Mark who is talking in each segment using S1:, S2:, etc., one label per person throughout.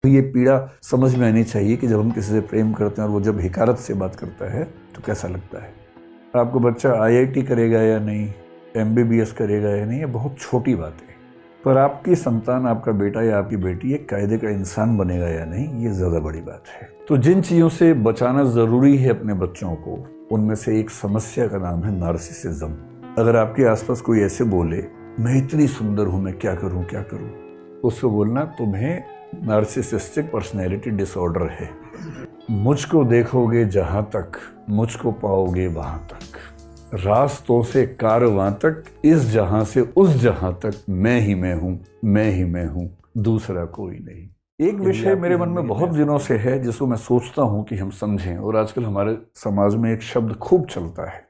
S1: तो ये पीड़ा समझ में आनी चाहिए कि जब हम किसी से प्रेम करते हैं और वो जब हिकारत से बात करता है तो कैसा लगता है। आपको बच्चा आईआईटी करेगा या नहीं, एमबीबीएस करेगा या नहीं, ये बहुत छोटी बात है। पर आपकी संतान, आपका बेटा या आपकी बेटी एक कायदे का इंसान बनेगा या नहीं, ये ज़्यादा बड़ी बात है। तो जिन चीज़ों से बचाना ज़रूरी है अपने बच्चों को, उनमें से एक समस्या का नाम है नार्सिसिज्म। अगर आपके आसपास कोई ऐसे बोले, मैं इतनी सुंदर हूँ, मैं क्या करूँ क्या करूँ, उसको बोलना तुम्हें नार्सिसिस्टिक पर्सनैलिटी डिसऑर्डर है। मुझको देखोगे जहां तक, मुझको पाओगे वहां तक, रास्तों से कारवां तक, इस जहां से उस जहां तक, मैं ही मैं हूं, मैं ही मैं हूं, दूसरा कोई नहीं। एक विषय मेरे मन में बहुत दिनों से है जिसको मैं सोचता हूं कि हम समझें, और आजकल हमारे समाज में एक शब्द खूब चलता है।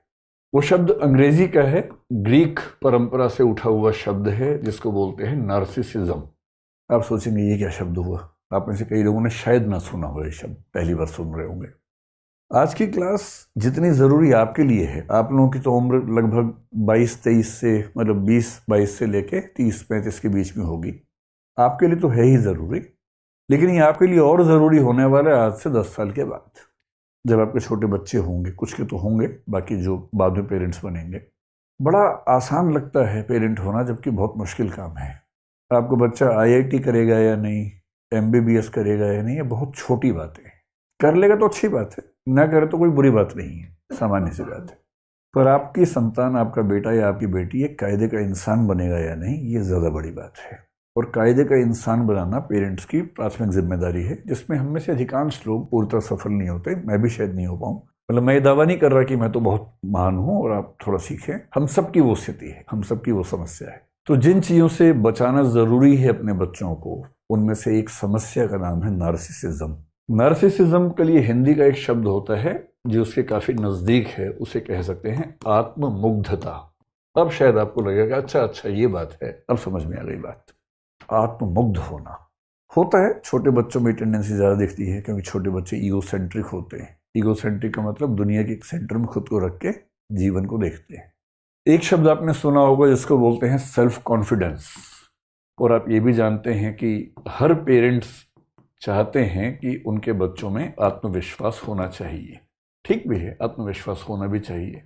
S1: वो शब्द अंग्रेजी का है, ग्रीक परंपरा से उठा हुआ शब्द है, जिसको बोलते हैं नार्सिसिज्म। आप सोचेंगे ये क्या शब्द हुआ। आप में से कई लोगों ने शायद ना सुना हो ये शब्द, पहली बार सुन रहे होंगे। आज की क्लास जितनी ज़रूरी आपके लिए है, आप लोगों की तो उम्र लगभग 22-23 से, मतलब 20-22 से लेके 30-35 के बीच में होगी। आपके लिए तो है ही ज़रूरी, लेकिन ये आपके लिए और ज़रूरी होने वाला है आज से 10 साल के बाद, जब आपके छोटे बच्चे होंगे। कुछ के तो होंगे, बाकी जो बाद में पेरेंट्स बनेंगे। बड़ा आसान लगता है पेरेंट होना, जबकि बहुत मुश्किल काम है। आपको बच्चा आईआईटी करेगा या नहीं, एमबीबीएस करेगा या नहीं, ये बहुत छोटी बात है। कर लेगा तो अच्छी बात है, ना करे तो कोई बुरी बात नहीं है, सामान्य सी बात है। पर आपकी संतान, आपका बेटा या आपकी बेटी एक कायदे का इंसान बनेगा या नहीं, ये ज़्यादा बड़ी बात है। और कायदे का इंसान बनाना पेरेंट्स की प्राथमिक जिम्मेदारी है, जिसमें हम में से अधिकांश लोग पूर्णतः सफल नहीं होते। मैं भी शायद नहीं हो पाऊँ। मतलब मैं ये दावा नहीं कर रहा कि मैं तो बहुत महान हूँ और आप थोड़ा सीखें। हम सबकी वो स्थिति है, हम सबकी वो समस्या है। तो जिन चीज़ों से बचाना ज़रूरी है अपने बच्चों को, उनमें से एक समस्या का नाम है नार्सिसिज्म। नार्सिसिज्म के लिए हिंदी का एक शब्द होता है जो उसके काफ़ी नज़दीक है, उसे कह सकते हैं आत्ममुग्धता। अब शायद आपको लगेगा अच्छा ये बात है, अब समझ में आ गई बात। आत्ममुग्ध होना होता है, छोटे बच्चों में टेंडेंसी ज़्यादा दिखती है, क्योंकि छोटे बच्चे ईगोसेंट्रिक होते हैं। ईगोसेंट्रिक का मतलब दुनिया के सेंटर में खुद को रख के जीवन को देखते हैं। एक शब्द आपने सुना होगा जिसको बोलते हैं सेल्फ कॉन्फिडेंस। और आप ये भी जानते हैं कि हर पेरेंट्स चाहते हैं कि उनके बच्चों में आत्मविश्वास होना चाहिए। ठीक भी है, आत्मविश्वास होना भी चाहिए।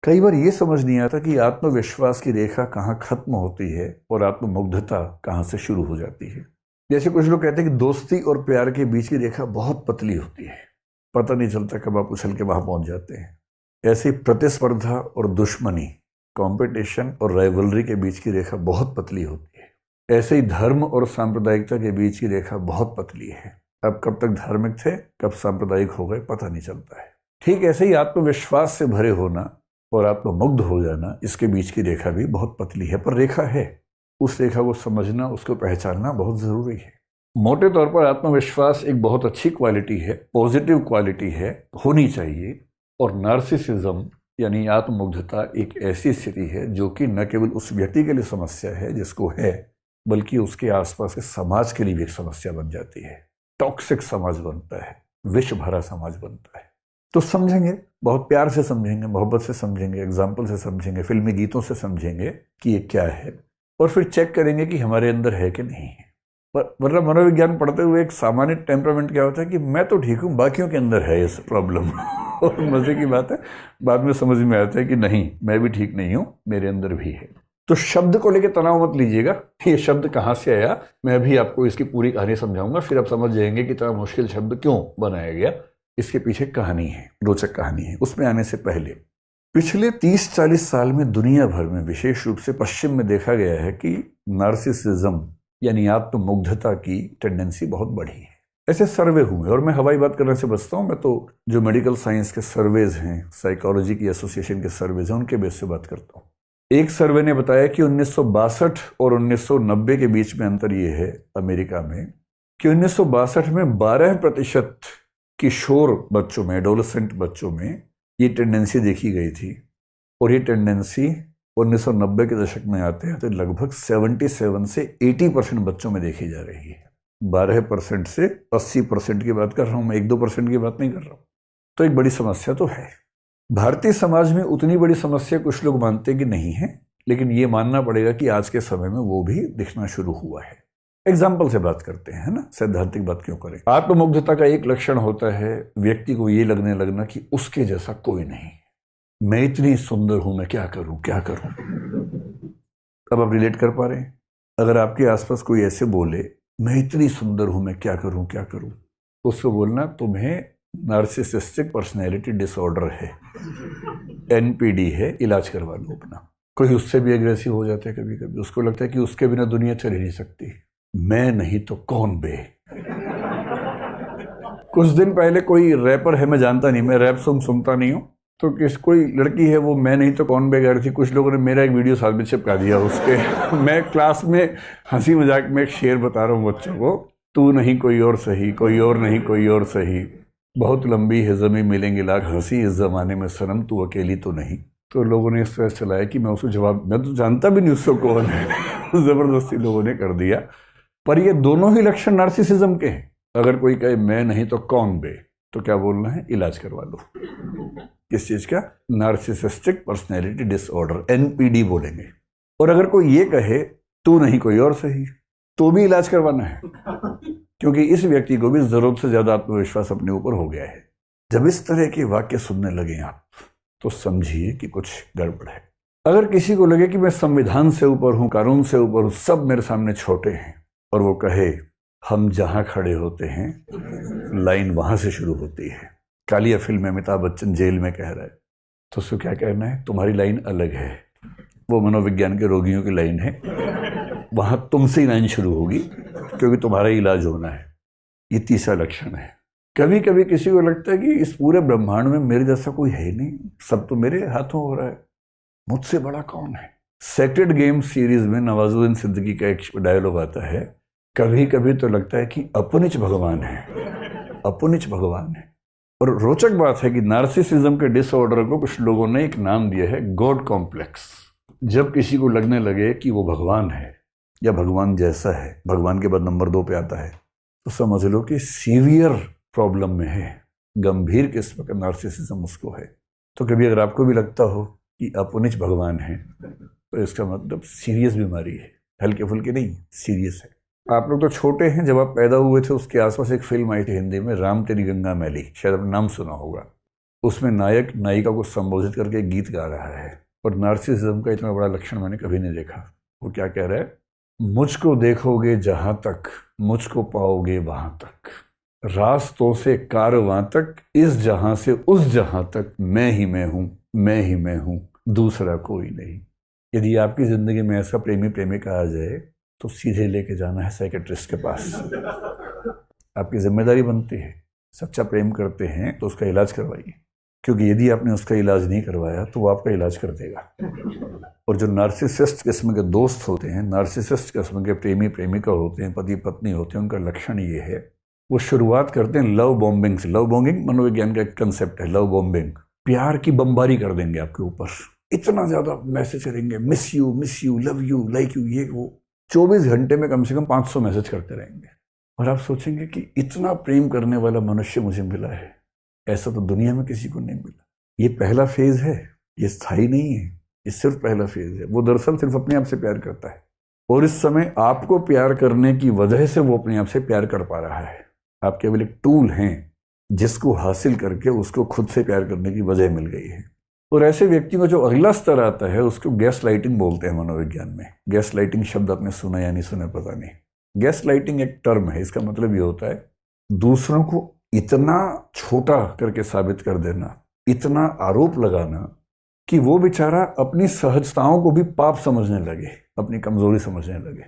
S1: कई बार ये समझ नहीं आता कि आत्मविश्वास की रेखा कहाँ खत्म होती है और आत्ममुग्धता कहाँ से शुरू हो जाती है। जैसे कुछ लोग कहते हैं कि दोस्ती और प्यार के बीच की रेखा बहुत पतली होती है, पता नहीं चलता कब आप उछल के वहां पहुंच जाते हैं। ऐसी प्रतिस्पर्धा और दुश्मनी, कंपटीशन और राइवलरी के बीच की रेखा बहुत पतली होती है। ऐसे ही धर्म और सांप्रदायिकता के बीच की रेखा बहुत पतली है। अब कब तक धार्मिक थे, कब सांप्रदायिक हो गए, पता नहीं चलता है। ठीक ऐसे ही आत्मविश्वास से भरे होना और आत्ममुग्ध हो जाना, इसके बीच की रेखा भी बहुत पतली है, पर रेखा है। उस रेखा को समझना, उसको पहचानना बहुत जरूरी है। मोटे तौर पर आत्मविश्वास एक बहुत अच्छी क्वालिटी है, पॉजिटिव क्वालिटी है, होनी चाहिए। और नार्सिसिज्म यानी आत्ममुग्धता एक ऐसी स्थिति है जो कि न केवल उस व्यक्ति के लिए समस्या है जिसको है, बल्कि उसके आसपास के समाज के लिए भी एक समस्या बन जाती है। टॉक्सिक समाज बनता है, विष भरा समाज बनता है। तो समझेंगे, बहुत प्यार से समझेंगे, मोहब्बत से समझेंगे, एग्जाम्पल से समझेंगे, फिल्मी गीतों से समझेंगे कि ये क्या है, और फिर चेक करेंगे कि हमारे अंदर है कि नहीं है। मतलब मनोविज्ञान पढ़ते हुए एक सामान्य टेम्परामेंट क्या होता है कि मैं तो ठीक हूँ, बाकियों के अंदर है इस प्रॉब्लम। और मजे की बात है, बाद में समझ में आता है कि नहीं, मैं भी ठीक नहीं हूँ, मेरे अंदर भी है। तो शब्द को लेकर तनाव मत लीजिएगा, ये शब्द कहाँ से आया, मैं भी आपको इसकी पूरी कहानी समझाऊंगा, फिर आप समझ जाएंगे कि इतना मुश्किल शब्द क्यों बनाया गया। इसके पीछे कहानी है, रोचक कहानी है। उसमें आने से पहले पिछले 30-40 साल में दुनिया भर में, विशेष रूप से पश्चिम में, देखा गया है कि नार्सिसिज्म यानी आत्ममुग्धता की टेंडेंसी बहुत बढ़ी है। ऐसे सर्वे हुए, और मैं हवाई बात करने से बचता हूँ, मैं तो जो मेडिकल साइंस के सर्वेज हैं, साइकोलॉजी की एसोसिएशन के सर्वेज हैं, उनके बेस से बात करता हूँ। एक सर्वे ने बताया कि 1962 और 1990 के बीच में अंतर ये है अमेरिका में कि 1962 में 12% किशोर बच्चों में, एडोलेसेंट बच्चों में ये टेंडेंसी देखी गई थी, और ये टेंडेंसी 1990 के दशक में आते हैं तो लगभग 77 से 80% बच्चों में देखी जा रही है। 12% से 80% की बात कर रहा हूं मैं, 1-2% की बात नहीं कर रहा हूं। तो एक बड़ी समस्या तो है। भारतीय समाज में उतनी बड़ी समस्या कुछ लोग मानते कि नहीं है, लेकिन ये मानना पड़ेगा कि आज के समय में वो भी दिखना शुरू हुआ है। एग्जाम्पल से बात करते हैं, है ना, सैद्धांतिक बात क्यों करें। आत्ममुग्धता का एक लक्षण होता है व्यक्ति को ये लगने लगना कि उसके जैसा कोई नहीं, मैं इतनी सुंदर हूं, मैं क्या करूं क्या करूं। अब आप रिलेट कर पा रहे हैं? अगर आपके आसपास कोई ऐसे बोले मैं इतनी सुंदर हूं, मैं क्या करूं क्या करूं, तो उसको बोलना तुम्हें नार्सिसिस्टिक पर्सनैलिटी डिसऑर्डर है, एनपीडी है, इलाज करवा लो अपना। कोई उससे भी एग्रेसिव हो जाता है कभी कभी, उसको लगता है कि उसके बिना दुनिया चल ही नहीं सकती, मैं नहीं तो कौन बे। कुछ दिन पहले कोई रैपर है, मैं जानता नहीं, मैं रैप सुनता नहीं हूं, तो कोई लड़की है, वो मैं नहीं तो कौन बे गा रही थी। कुछ लोगों ने मेरा एक वीडियो साथ में चिपका दिया उसके। मैं क्लास में हंसी मजाक में एक शेर बता रहा हूँ बच्चों को, तू नहीं कोई और सही, कोई और नहीं कोई और सही, बहुत लंबी है ज़मीं मिलेंगे लाख हंसी, इस जमाने में सनम तू अकेली तो नहीं। तो लोगों ने इस तरह चलाया कि मैं उसको जवाब, मैं तो जानता भी नहीं उसको कौन है। जबरदस्ती लोगों ने कर दिया। पर ये दोनों ही लक्षण नार्सिसिज्म के हैं। अगर कोई कहे मैं नहीं तो कौन बे, तो क्या बोलना है, इलाज करवा लो। किस चीज का? नार्सिसिस्टिक पर्सनैलिटी डिसऑर्डर, एनपीडी बोलेंगे। और अगर कोई ये कहे तू नहीं कोई और सही, तो भी इलाज करवाना है, क्योंकि इस व्यक्ति को भी जरूरत से ज्यादा आत्मविश्वास अपने ऊपर हो गया है। जब इस तरह के वाक्य सुनने लगे आप, तो समझिए कि कुछ गड़बड़ है। अगर किसी को लगे कि मैं संविधान से ऊपर हूं, कानून से ऊपर हूं, सब मेरे सामने छोटे हैं, और वो कहे हम जहां खड़े होते हैं लाइन वहां से शुरू होती है। कालिया फिल्म में अमिताभ बच्चन जेल में कह रहा है, तो उसको क्या कहना है, तुम्हारी लाइन अलग है, वो मनोविज्ञान के रोगियों की लाइन है, वहां तुमसे ही लाइन शुरू होगी, क्योंकि तुम्हारा इलाज होना है। ये तीसरा लक्षण है। कभी कभी किसी को लगता है कि इस पूरे ब्रह्मांड में मेरे जैसा कोई है नहीं, सब तो मेरे हाथों हो रहा है, मुझसे बड़ा कौन है। सेक्रेड गेम सीरीज में नवाजुद्दीन सिद्दीकी का एक डायलॉग आता है, कभी कभी तो लगता है कि अपनिच भगवान है, अपनिच भगवान है। और रोचक बात है कि नार्सिसिज्म के डिसऑर्डर को कुछ लोगों ने एक नाम दिया है, गॉड कॉम्प्लेक्स। जब किसी को लगने लगे कि वो भगवान है या भगवान जैसा है, भगवान के बाद नंबर 2 पे आता है, तो समझ लो कि सीवियर प्रॉब्लम में है, गंभीर किस्म का नार्सिसिज्म उसको है। तो कभी अगर आपको भी लगता हो कि अपनिच भगवान है, तो इसका मतलब सीरियस बीमारी है, हल्के फुल्के नहीं, सीरियस है। आप लोग तो छोटे हैं, जब आप पैदा हुए थे उसके आसपास एक फिल्म आई थी हिंदी में, राम तेरी गंगा मैली, शायद आपने नाम सुना होगा। उसमें नायक नायिका को संबोधित करके गीत गा रहा है, और नार्सिसिज्म का इतना बड़ा लक्षण मैंने कभी नहीं देखा। वो क्या कह रहा है, मुझको देखोगे जहां तक, मुझको पाओगे वहां तक, रास्तों से कारवां तक, इस जहां से उस जहां तक, मैं ही मैं हूं, मैं ही मैं हूं, दूसरा कोई नहीं। यदि आपकी जिंदगी में ऐसा प्रेमी प्रेमिका आ जाए, तो सीधे लेके जाना है साइकेट्रिस्ट के पास। आपकी जिम्मेदारी बनती है। सच्चा प्रेम करते हैं तो उसका इलाज करवाइए, क्योंकि यदि आपने उसका इलाज नहीं करवाया तो वो आपका इलाज कर देगा। और जो नार्सिसिस्ट किस्म के दोस्त होते हैं, नार्सिसिस्ट किस्म के प्रेमी प्रेमिका होते हैं, पति पत्नी होते हैं, उनका लक्षण ये है, वो शुरुआत करते हैं लव बॉम्बिंग से। लव बॉम्बिंग मनोविज्ञान का एक कंसेप्ट है, लव बॉम्बिंग। प्यार की बमबारी कर देंगे आपके ऊपर, इतना ज्यादा मैसेज करेंगे, miss you, love you, like you, ये वो। 24 घंटे में कम से कम 500 मैसेज करते रहेंगे। और आप सोचेंगे कि इतना प्रेम करने वाला मनुष्य मुझे मिला है, ऐसा तो दुनिया में किसी को नहीं मिला। ये पहला फेज है, ये स्थायी नहीं है, ये सिर्फ पहला फेज है। वो दरअसल सिर्फ अपने आप से प्यार करता है, और इस समय आपको प्यार करने की वजह से वो अपने आप से प्यार कर पा रहा है। आप केवल एक टूल हैं, जिसको हासिल करके उसको खुद से प्यार करने की वजह मिल गई है। और ऐसे व्यक्ति को जो अगला स्तर आता है, उसको गैस लाइटिंग बोलते हैं मनोविज्ञान में। गैस लाइटिंग शब्द आपने सुना या नहीं सुना पता नहीं। गैस लाइटिंग एक टर्म है, इसका मतलब ये होता है दूसरों को इतना छोटा करके साबित कर देना, इतना आरोप लगाना कि वो बेचारा अपनी सहजताओं को भी पाप समझने लगे, अपनी कमजोरी समझने लगे।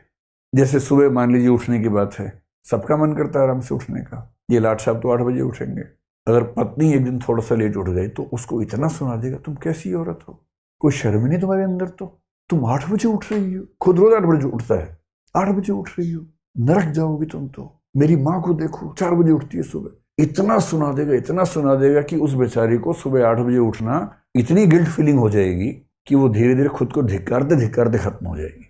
S1: जैसे सुबह मान लीजिए उठने की बात है, सबका मन करता है आराम से उठने का, ये लाट साहब तो 8 बजे उठेंगे। अगर पत्नी एक दिन थोड़ा सा लेट उठ गई तो उसको इतना सुना देगा, तुम कैसी औरत हो, कोई शर्म नहीं तुम्हारे अंदर, तो तुम 8 बजे उठ रही हो, खुद रोज 8 बजे उठता है, 8 बजे उठ रही हो, नरक जाओगी तुम तो, मेरी माँ को देखो 4 बजे उठती है सुबह। इतना सुना देगा, इतना सुना देगा कि उस बेचारी को सुबह 8 बजे उठना इतनी गिल्ट फीलिंग हो जाएगी कि वो धीरे धीरे खुद को धिक्कारते धिक्कारते खत्म हो जाएगी।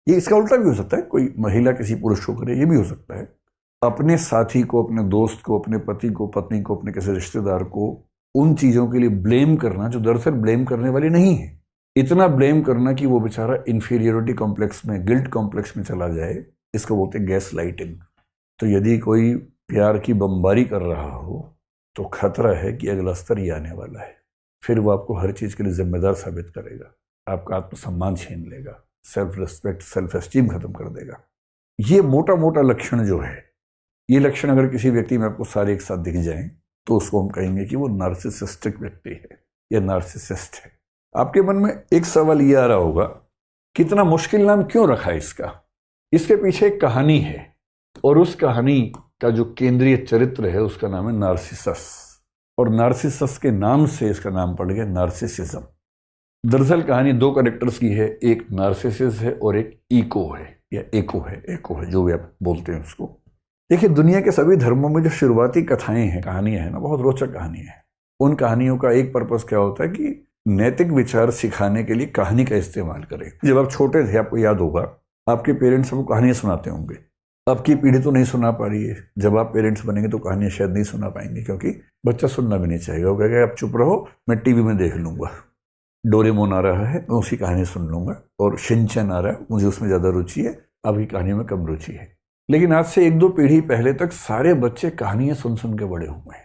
S1: ये इसका उल्टा भी हो सकता है, कोई महिला किसी पुरुष को करे, ये भी हो सकता है। अपने साथी को, अपने दोस्त को, अपने पति को, पत्नी को, अपने किसी रिश्तेदार को उन चीजों के लिए ब्लेम करना जो दरअसल ब्लेम करने वाली नहीं है। इतना ब्लेम करना कि वो बेचारा इंफीरियोरिटी कॉम्प्लेक्स में, गिल्ट कॉम्प्लेक्स में चला जाए, इसको बोलते हैं गैस लाइटिंग। तो यदि कोई प्यार की बमबारी कर रहा हो तो खतरा है कि अगला स्तर ही आने वाला है। फिर वो आपको हर चीज़ के लिए जिम्मेदार साबित करेगा, आपका आत्मसम्मान छीन लेगा, सेल्फ रिस्पेक्ट, सेल्फ एस्टीम खत्म कर देगा। ये मोटा मोटा लक्षण जो है, ये लक्षण अगर किसी व्यक्ति में आपको सारे एक साथ दिख जाएं तो उसको हम कहेंगे कि वो नार्सिसिस्टिक व्यक्ति है या नार्सिसिस्ट है। आपके मन में एक सवाल ये आ रहा होगा, कितना मुश्किल नाम क्यों रखा है इसका? इसके पीछे एक कहानी है और उस कहानी का जो केंद्रीय चरित्र है उसका नाम है नार्सिसस, और नार्सिसस के नाम से इसका नाम पड़ गया नार्सिसिज्म। दरअसल कहानी दो कैरेक्टर्स की है, एक नार्सिसिस है और एक ईको है या एको है जो भी आप बोलते हैं उसको। देखिए, दुनिया के सभी धर्मों में जो शुरुआती कथाएं हैं, कहानियां हैं ना, बहुत रोचक कहानियां हैं। उन कहानियों का एक पर्पस क्या होता है कि नैतिक विचार सिखाने के लिए कहानी का इस्तेमाल करें। जब आप छोटे थे, आपको याद होगा, आपके पेरेंट्स आपको कहानियां सुनाते होंगे। आपकी पीढ़ी तो नहीं सुना पा रही है, जब आप पेरेंट्स बनेंगे तो कहानियां शायद नहीं सुना पाएंगे, क्योंकि बच्चा सुनना भी नहीं चाहेगा। वो कहेगा आप चुप रहो, मैं टीवी में देख लूंगा, डोरेमोन आ रहा है मैं उसकी कहानी सुन लूंगा, और शिनचैन आ रहा है मुझे उसमें ज़्यादा रुचि है, आपकी कहानियों में कम रुचि है। लेकिन आज से एक दो पीढ़ी पहले तक सारे बच्चे कहानियां सुन सुन के बड़े हुए हैं,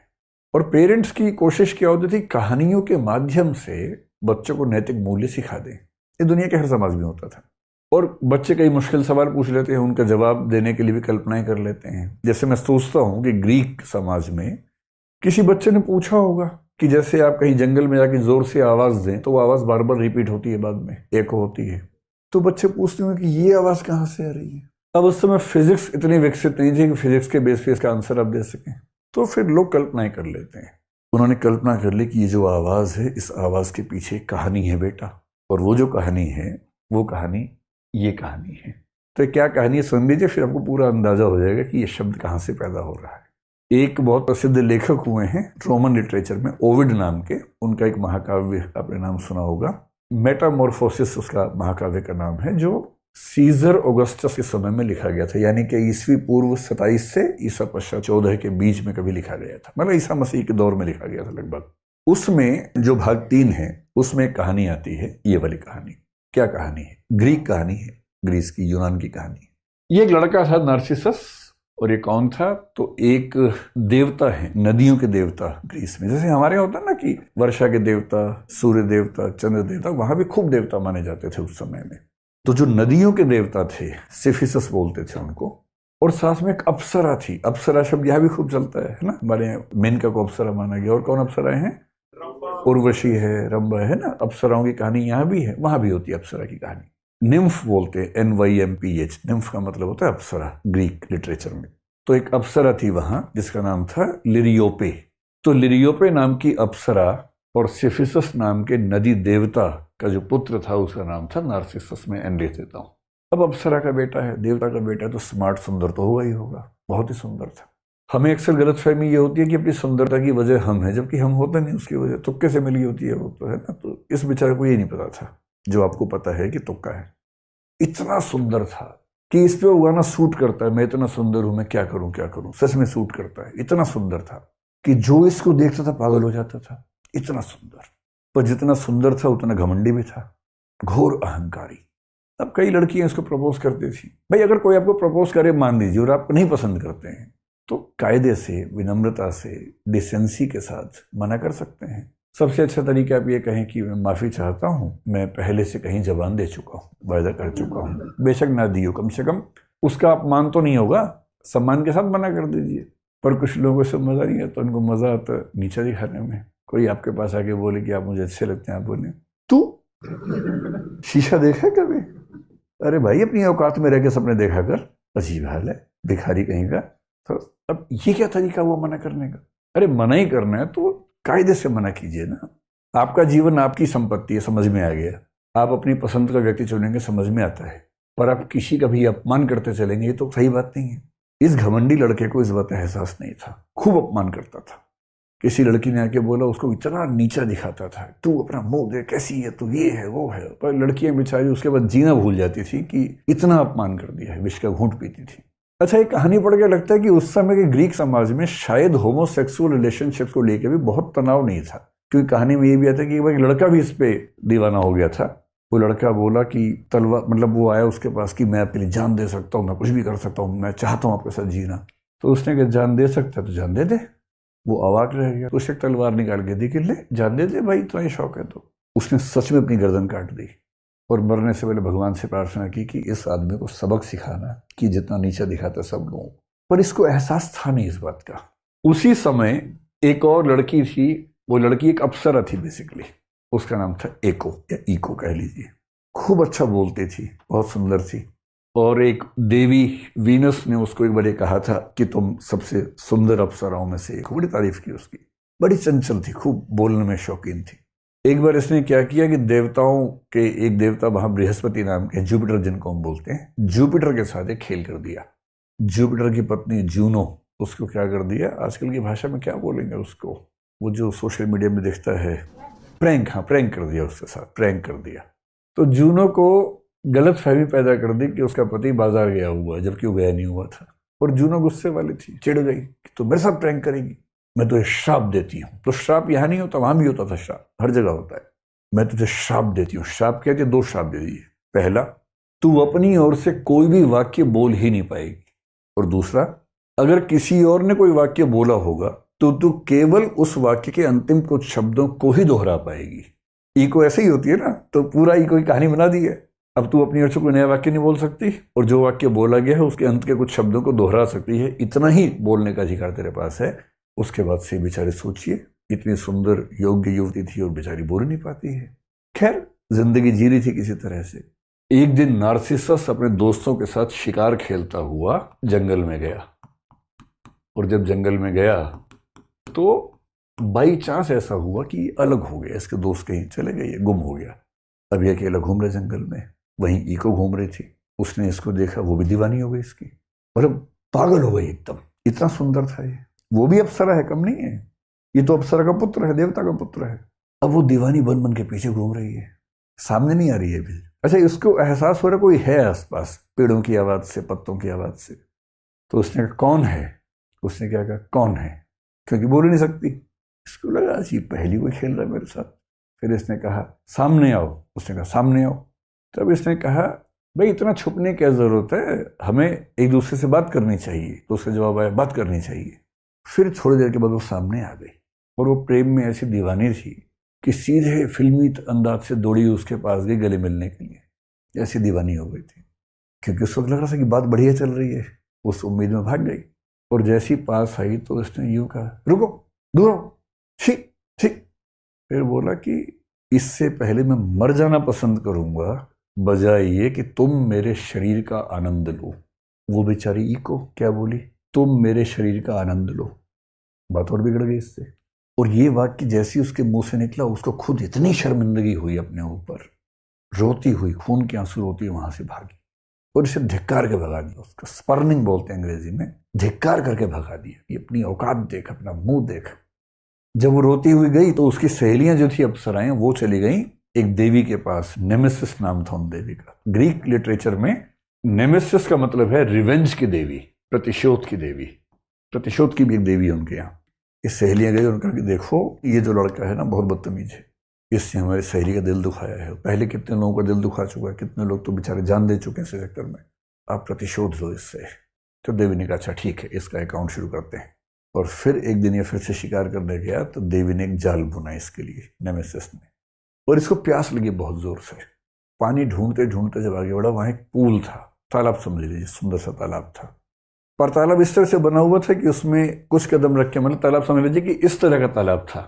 S1: और पेरेंट्स की कोशिश क्या होती थी, कहानियों के माध्यम से बच्चों को नैतिक मूल्य सिखा दें। ये दुनिया के हर समाज में होता था। और बच्चे कई मुश्किल सवाल पूछ लेते हैं, उनका जवाब देने के लिए भी कल्पनाएं कर लेते हैं। जैसे मैं सोचता हूं कि ग्रीक समाज में किसी बच्चे ने पूछा होगा कि जैसे आप कहीं जंगल में जाके जोर से आवाज दें तो वो आवाज बार बार रिपीट होती है, बाद में एको होती है, तो बच्चे पूछते हैं कि ये आवाज कहाँ से आ रही है। अब उस समय फिजिक्स इतनी विकसित नहीं थी कि फिजिक्स के बेस पे इसका आंसर आप दे सकें, तो फिर लोग कल्पनाएं कर लेते हैं। उन्होंने कल्पना कर ली कि ये जो आवाज है, इस आवाज के पीछे कहानी है बेटा, और वो जो कहानी है वो कहानी ये कहानी है। तो क्या कहानी है सुन लीजिए, फिर आपको पूरा अंदाजा हो जाएगा कि ये शब्द कहाँ से पैदा हो रहा है। एक बहुत प्रसिद्ध लेखक हुए हैं रोमन लिटरेचर में, ओविड नाम के, उनका एक महाकाव्य आपने नाम सुना होगा, मेटामॉर्फोसिस उसका महाकाव्य का नाम है, जो सीजर ऑगस्टस के समय में लिखा गया था, यानी कि ईस्वी पूर्व 27 से ईसा पश्चात 14 के बीच में कभी लिखा गया था, मतलब ईसा मसीह के दौर में लिखा गया था लगभग। उसमें जो भाग 3 है उसमें एक कहानी आती है, ये वाली कहानी। क्या कहानी है? ग्रीक कहानी है, ग्रीस की, यूनान की कहानी। ये एक लड़का था नार्सिसस, और ये कौन था, तो एक देवता है, नदियों के देवता ग्रीस में। जैसे हमारे यहाँ होता है ना कि वर्षा के देवता, सूर्य देवता, चंद्र देवता, वहां भी खूब देवता माने जाते थे उस समय में। तो जो नदियों के देवता थे, सिफिसस बोलते थे उनको, और साथ में एक अप्सरा थी। अप्सरा शब्द यहाँ भी खूब चलता है ना, हमारे यहाँ मेनका को अप्सरा माना गया। और कौन अप्सराएं हैं? उर्वशी है, रंभा है ना। अप्सराओं की कहानी यहाँ भी है, वहां भी होती है अप्सरा की कहानी। निम्फ बोलते हैं, NYMPH, निम्फ का मतलब होता है अप्सरा ग्रीक लिटरेचर में। तो एक अप्सरा थी वहां जिसका नाम था लिरियोपे। तो लिरियोपे नाम की अप्सरा और सिफिसस नाम के नदी देवता का जो पुत्र था उसका नाम था नार्सिसस। में एन लिख देता हूं। अब अप्सरा का बेटा है, देवता का बेटा है, तो स्मार्ट, सुंदर तो होगा ही होगा, बहुत ही सुंदर था। हमें अक्सर गलतफहमी ये होती है कि अपनी सुंदरता की वजह हम हैं, जबकि हम होते नहीं उसकी वजह, तुक्के से मिली होती है वो, तो है ना। तो इस बेचारे को ये नहीं पता था जो आपको पता है कि तुक्का है। इतना सुंदर था कि इस पे वो गाना सूट करता है, मैं इतना सुंदर हूं, मैं क्या करूं, सच में सूट करता है। इतना सुंदर था कि जो इसको देखता था पागल हो जाता था, इतना सुंदर। पर जितना सुंदर था उतना घमंडी भी था, घोर अहंकारी। अब कई लड़कियां इसको प्रपोज करती थी। भाई अगर कोई आपको प्रपोज करे, मान लीजिए, और आपको नहीं पसंद करते हैं, तो कायदे से, विनम्रता से, डिसेंसी के साथ मना कर सकते हैं। सबसे अच्छा तरीका आप ये कहें कि मैं माफ़ी चाहता हूँ, मैं पहले से कहीं जबान दे चुका हूँ, वायदा कर चुका हूँ, बेशक ना दियो, कम से कम उसका अपमान तो नहीं होगा, सम्मान के साथ मना कर दीजिए। पर कुछ लोगों से मज़ा नहीं आता, उनको मज़ा आता नीचा दिखाने में। कोई आपके पास आके बोले कि आप मुझे अच्छे लगते हैं, आप बोले तू शीशा देखा है कभी? अरे भाई अपनी औकात में रह के सपने देखा कर, अजीब हाल है, भिखारी कहीं का। तो अब ये क्या तरीका हुआ मना करने का? अरे मना ही करना है तो कायदे से मना कीजिए ना। आपका जीवन आपकी संपत्ति है, समझ में आ गया। आप अपनी पसंद का व्यक्ति चुनेंगे, समझ में आता है। पर आप किसी का भी अपमान करते चलेंगे, ये तो सही बात नहीं है। इस घमंडी लड़के को इस बात का एहसास नहीं था, खूब अपमान करता था। किसी लड़की ने आके बोला, उसको इतना नीचा दिखाता था, तू अपना मुंह दे, कैसी है तू, ये है वो है। पर लड़कियां बेचारी उसके बाद जीना भूल जाती थी कि इतना अपमान कर दिया है, विष का घूंट पीती थी। अच्छा, एक कहानी पढ़ के लगता है कि उस समय के ग्रीक समाज में शायद होमोसेक्सुअल रिलेशनशिप्स को लेकर भी बहुत तनाव नहीं था, क्योंकि कहानी में ये भी आता है कि एक लड़का भी इस पे दीवाना हो गया था। वो लड़का बोला कि तलवार, मतलब वो आया उसके पास कि मैं आपके लिए जान दे सकता हूँ, मैं कुछ भी कर सकता हूँ, मैं चाहता हूँ आपके साथ जीना। तो उसने कहा जान दे सकता है तो जान दे दे। वो अवाक रह गया। तो उसने तलवार निकाल के दी कि ले जान दे दे भाई, इतना ही शौक है तो। उसने सच में अपनी गर्दन काट दी और मरने से पहले भगवान से प्रार्थना की कि इस आदमी को सबक सिखाना कि जितना नीचा दिखाता सब लोगों को। पर इसको एहसास था नहीं इस बात का। उसी समय एक और लड़की थी, वो लड़की एक अप्सरा थी बेसिकली, उसका नाम था एको या इको कह लीजिए। खूब अच्छा बोलती थी, बहुत सुंदर थी। और एक देवी वीनस ने उसको एक बार ये कहा था कि तुम सबसे सुंदर अप्सराओं में से एक हो। बड़ी तारीफ की उसकी। बड़ी चंचल थी, खूब बोलने में शौकीन थी। एक बार इसने क्या किया कि देवताओं के एक देवता वहां बृहस्पति नाम के, जुपिटर जिनको हम बोलते हैं, जुपिटर के साथ एक खेल कर दिया। जुपिटर की पत्नी जूनो, उसको क्या कर दिया, आजकल की भाषा में क्या बोलेंगे उसको, वो जो सोशल मीडिया में दिखता है, प्रैंक। हाँ, प्रैंक कर दिया उसके साथ, प्रैंक कर दिया। तो जूनो को गलत फहमी पैदा कर दी कि उसका पति बाजार गया हुआ, जबकि वो गया नहीं हुआ था। और जूनो गुस्से वाली थी, चिढ़ गई कि तू मेरे साथ प्रैंक करेगी, मैं तुझे श्राप देती हूँ। तो श्राप यहाँ नहीं होता, वहां भी होता था श्राप, हर जगह होता है। मैं तुझे श्राप देती हूँ। श्राप कहते, दो श्राप दे दिए। पहला, तू अपनी ओर से कोई भी वाक्य बोल ही नहीं पाएगी। और दूसरा, अगर किसी और ने कोई वाक्य बोला होगा तो तू केवल उस वाक्य के अंतिम कुछ शब्दों को ही दोहरा पाएगी। इको ऐसे ही होती है ना, तो पूरा इको की कहानी बना दी है। अब तू अपनी ओर से कोई नया वाक्य नहीं बोल सकती, और जो वाक्य बोला गया है उसके अंत के कुछ शब्दों को दोहरा सकती है। इतना ही बोलने का अधिकार तेरे पास है। उसके बाद से बेचारे सोचिए, इतनी सुंदर योग्य युवती थी और बेचारी बोल नहीं पाती है। खैर, जिंदगी जी रही थी किसी तरह से। एक दिन नार्सिसस अपने दोस्तों के साथ शिकार खेलता हुआ जंगल में गया। और जब जंगल में गया तो बाई चांस ऐसा हुआ कि अलग हो गया, इसके दोस्त कहीं चले गए, गुम हो गया। अब ये अकेला घूम रहे जंगल में, वहीं इको घूम रही थी। उसने इसको देखा, वो भी दीवानी हो गई इसकी, मतलब पागल हो गई एकदम। इतना सुंदर था ये, वो भी अप्सरा है, कम नहीं है। ये तो अप्सरा का पुत्र है, देवता का पुत्र है। अब वो दीवानी बन बन के पीछे घूम रही है, सामने नहीं आ रही है अभी। अच्छा, इसको एहसास हो रहा कोई है आसपास, पेड़ों की आवाज से, पत्तों की आवाज से। तो उसने कहा कौन है। उसने क्या कहा कौन है, क्योंकि बोल नहीं सकती। इसको लगा अजीब, पहली कोई खेल रहा है मेरे साथ। फिर इसने कहा सामने आओ। उसने कहा सामने आओ। तब इसने कहा भाई इतना छुपने क्या जरूरत है, हमें एक दूसरे से बात करनी चाहिए। तो उसका जवाब आया बात करनी चाहिए। फिर थोड़ी देर के बाद वो सामने आ गई, और वो प्रेम में ऐसी दीवानी थी कि सीधे फिल्मी अंदाज से दौड़ी उसके पास गई गले मिलने के लिए। ऐसी दीवानी हो गई थी, क्योंकि उस वक्त लग रहा था कि बात बढ़िया चल रही है। उस उम्मीद में भाग गई, और जैसी पास आई तो उसने यूं कहा रुको, दूर हो, छी छी। फिर बोला कि इससे पहले मैं मर जाना पसंद करूंगा बजाय ये कि तुम मेरे शरीर का आनंद लो। वो बेचारी इको क्या बोली, तुम मेरे शरीर का आनंद लो। बात और बिगड़ गई इससे। और ये वाक्य जैसी उसके मुंह से निकला, उसको खुद इतनी शर्मिंदगी हुई अपने ऊपर, रोती हुई, खून के आंसू रोती वहां से भागी और इसे धिक्कार के भगा दिया। उसको स्पर्निंग बोलते हैं अंग्रेजी में, धिक्कार करके भगा दिया कि अपनी औकात देख, अपना मुंह देख। जब वो रोती हुई गई तो उसकी सहेलियां जो थी अप्सराएं, वो चली गई एक देवी के पास। नेमेसिस नाम था उन देवी का। ग्रीक लिटरेचर में नेमेसिस का मतलब है रिवेंज की देवी, प्रतिशोध की देवी। प्रतिशोध की भी एक देवी है उनके यहाँ। ये सहेलियां गई और उनका कि देखो ये जो लड़का है ना बहुत बदतमीज है, इससे हमारी सहेली का दिल दुखाया है। पहले कितने लोगों का दिल दुखा चुका है, कितने लोग तो बेचारे जान दे चुके हैं इस चक्कर में। आप प्रतिशोध लो इससे। तो देवी ने कहा अच्छा ठीक है, इसका अकाउंट शुरू करते हैं। और फिर एक दिन ये फिर से शिकार करने गया तो देवी ने एक जाल बुना इसके लिए, नेमेसिस ने। और इसको प्यास लगी बहुत जोर से। पानी ढूंढते ढूंढते जब आगे बढ़ा, वहां एक पूल था, तालाब समझ लीजिए, सुंदर सा तालाब था। पर तालाब इस तरह से बना हुआ था कि उसमें कुछ कदम रख के, मतलब तालाब समझ लीजिए कि इस तरह का तालाब था।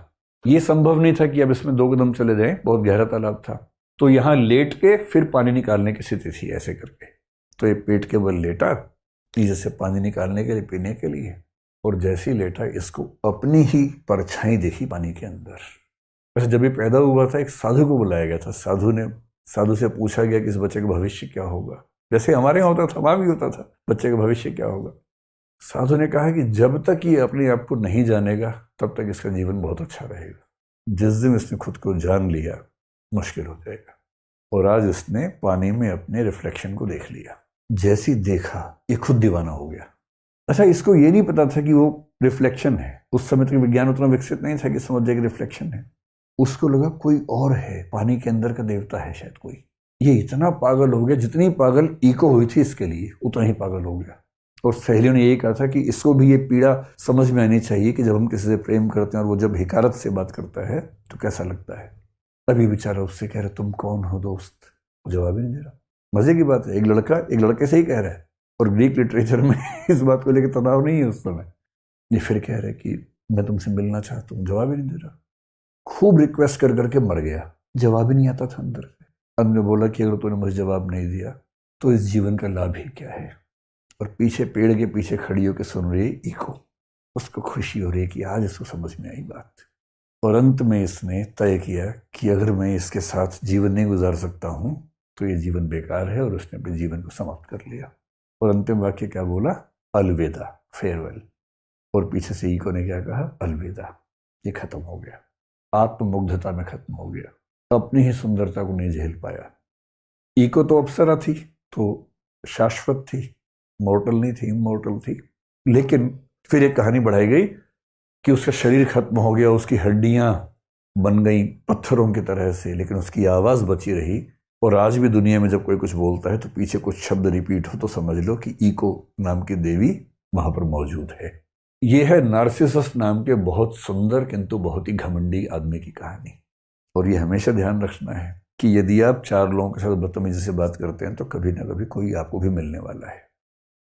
S1: ये संभव नहीं था कि अब इसमें 2 कदम चले जाएं, बहुत गहरा तालाब था। तो यहां लेट के फिर पानी निकालने की स्थिति थी ऐसे करके। तो ये पेट के बल लेटा नीचे से पानी निकालने के लिए, पीने के लिए। और जैसे ही लेटा, इसको अपनी ही परछाई देखी पानी के अंदर। वैसे जब ये पैदा हुआ था एक साधु को बुलाया गया था। साधु से पूछा गया कि इस बच्चे का भविष्य क्या होगा। जैसे हमारे यहाँ होता था, वहां भी होता था, बच्चे का भविष्य क्या होगा। साधु ने कहा कि जब तक ये अपने आप को नहीं जानेगा तब तक इसका जीवन बहुत अच्छा रहेगा। जिस दिन इसने खुद को जान लिया मुश्किल हो जाएगा। और आज इसने पानी में अपने रिफ्लेक्शन को देख लिया। जैसी देखा ये खुद दीवाना हो गया। अच्छा, इसको ये नहीं पता था कि वो रिफ्लेक्शन है। उस समय तक विज्ञान उतना विकसित नहीं था कि समझ जाए कि रिफ्लेक्शन है। उसको लगा कोई और है, पानी के अंदर का देवता है शायद कोई। ये इतना पागल हो गया, जितनी पागल ईको हुई थी इसके लिए उतना ही पागल हो गया। और सहेलियों ने यही कहा था कि इसको भी ये पीड़ा समझ में आनी चाहिए कि जब हम किसी से प्रेम करते हैं और वो जब हिकारत से बात करता है तो कैसा लगता है। अभी बेचारा उससे कह रहा तुम कौन हो दोस्त, वो जवाब ही नहीं दे रहा। मजे की बात है, एक लड़का एक लड़के से ही कह रहा है, और ग्रीक लिटरेचर में इस बात को लेकर तनाव नहीं है उस समय। ये फिर कह रहा है कि मैं तुमसे मिलना चाहता हूँ, जवाब ही नहीं दे रहा। खूब रिक्वेस्ट कर करके मर गया, जवाब ही नहीं आता था अंदर से। अंत में बोला कि अगर तूने मुझे जवाब नहीं दिया तो इस जीवन का लाभ ही क्या है। और पीछे पेड़ के पीछे खड़ी होकर सुन रही ईको, उसको खुशी हो रही कि आज इसको समझ में आई बात। और अंत में इसने तय किया कि अगर मैं इसके साथ जीवन नहीं गुजार सकता हूं तो ये जीवन बेकार है, और उसने अपने जीवन को समाप्त कर लिया। और अंतिम वाक्य क्या बोला, अलविदा, फेयरवेल। और पीछे से ईको ने क्या कहा, अलविदा, ये खत्म हो गया, आत्ममुग्धता में खत्म हो गया, अपनी ही सुंदरता को नहीं झेल पाया। ईको तो अप्सरा थी, तो शाश्वत थी, मॉर्टल नहीं थी, इमॉर्टल थी। लेकिन फिर एक कहानी बढ़ाई गई कि उसका शरीर खत्म हो गया, उसकी हड्डियां बन गई पत्थरों की तरह से, लेकिन उसकी आवाज बची रही। और आज भी दुनिया में जब कोई कुछ बोलता है तो पीछे कुछ शब्द रिपीट हो तो समझ लो कि ईको नाम की देवी वहां पर मौजूद है। यह है नार्सिसस नाम के बहुत सुंदर किंतु बहुत ही घमंडी आदमी की कहानी। और ये हमेशा ध्यान रखना है कि यदि आप 4 लोगों के साथ बदतमीजी से बात करते हैं तो कभी ना कभी कोई आपको भी मिलने वाला है।